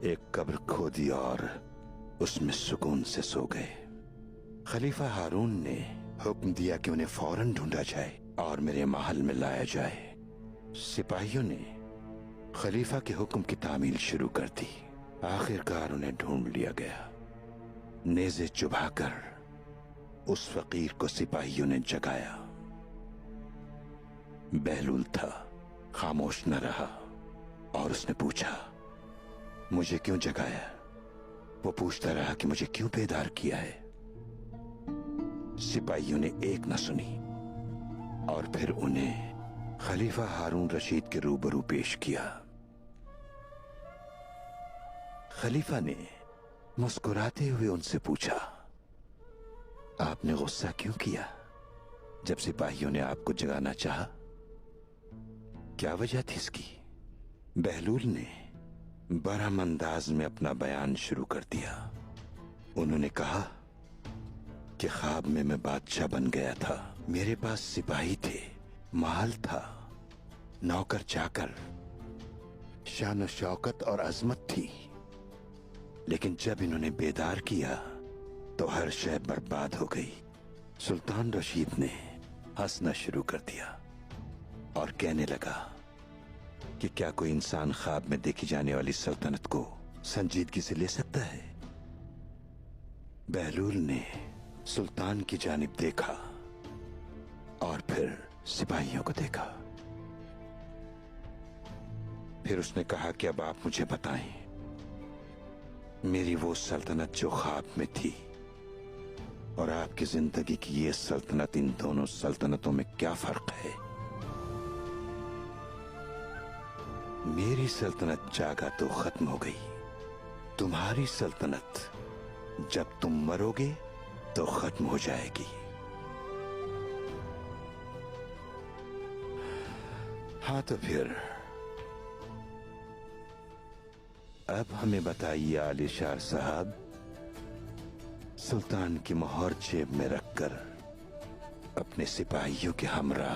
एक कब्र खोदी और उसमें सुकून से सो गए। खलीफा हारून ने हुक्म दिया कि उन्हें फौरन ढूंढा जाए और मेरे महल में लाया जाए। सिपाहियों ने खलीफा के हुक्म की तामील शुरू कर दी। आखिरकार उन्हें ढूंढ लिया गया। नेज़े चुभाकर उस फकीर को सिपाहियों ने जगाया। बहलूल था, खामोश न रहा और उसने पूछा, मुझे क्यों जगाया? वो पूछता रहा कि मुझे क्यों बेदार किया है। सिपाहियों ने एक न सुनी और फिर उन्हें खलीफा हारून रशीद के रूबरू पेश किया। खलीफा ने मुस्कुराते हुए उनसे पूछा, आपने गुस्सा क्यों किया जब सिपाहियों ने आपको जगाना चाहा? क्या वजह थी इसकी? बहलूल ने बरहम अंदाज में अपना बयान शुरू कर दिया। उन्होंने कहा कि ख्वाब में मैं बादशाह बन गया था। मेरे पास सिपाही थे, महल था, नौकर चाकर, शान शौकत और अजमत थी। लेकिन जब इन्होंने बेदार किया तो हर शय बर्बाद हो गई। सुल्तान रशीद ने हंसना शुरू कर दिया और कहने लगा कि क्या कोई इंसान ख्वाब में देखी जाने वाली सल्तनत को संजीदगी से ले सकता है? बहलूल ने सुल्तान की जानिब देखा और फिर सिपाहियों को देखा। फिर उसने कहा कि अब आप मुझे बताएं, मेरी वो सल्तनत जो ख्वाब में थी और आपकी जिंदगी की ये सल्तनत, इन दोनों सल्तनतों में क्या फर्क है? मेरी सल्तनत जागा तो खत्म हो गई, तुम्हारी सल्तनत जब तुम मरोगे तो खत्म हो जाएगी। हाँ तो फिर अब हमें बताइए आलिशार साहब, सुल्तान की मोहर जेब में रखकर अपने सिपाहियों के हमरा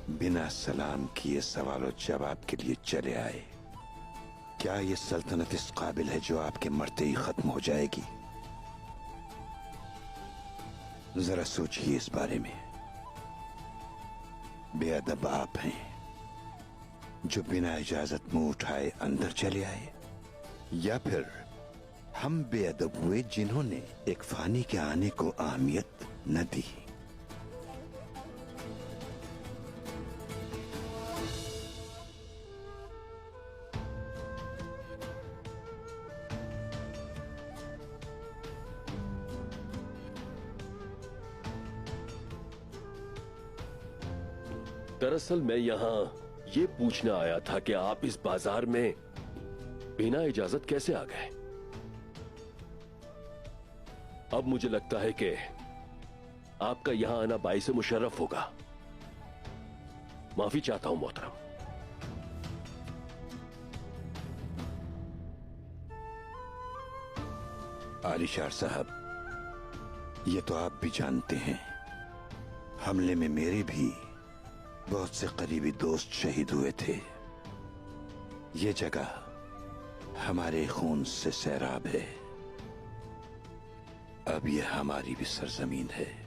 बिना सलाम किए सवालों जवाब के लिए चले आए। क्या यह सल्तनत इस काबिल है जो आपके मरते ही खत्म हो जाएगी? जरा सोचिए इस बारे में। बेअदब आप हैं जो बिना इजाजत मुंह उठाए अंदर चले आए, या फिर हम बेअदब हुए जिन्होंने एक फानी के आने को अहमियत न दी? दरअसल मैं यहां ये पूछने आया था कि आप इस बाजार में बिना इजाजत कैसे आ गए। अब मुझे लगता है कि आपका यहां आना बाइस मुशर्रफ होगा। माफी चाहता हूं मोहतरम। आलिशार साहब, ये तो आप भी जानते हैं, हमले में मेरे भी बहुत से करीबी दोस्त शहीद हुए थे। ये जगह हमारे खून से सैराब है। अब ये हमारी भी सरजमीन है।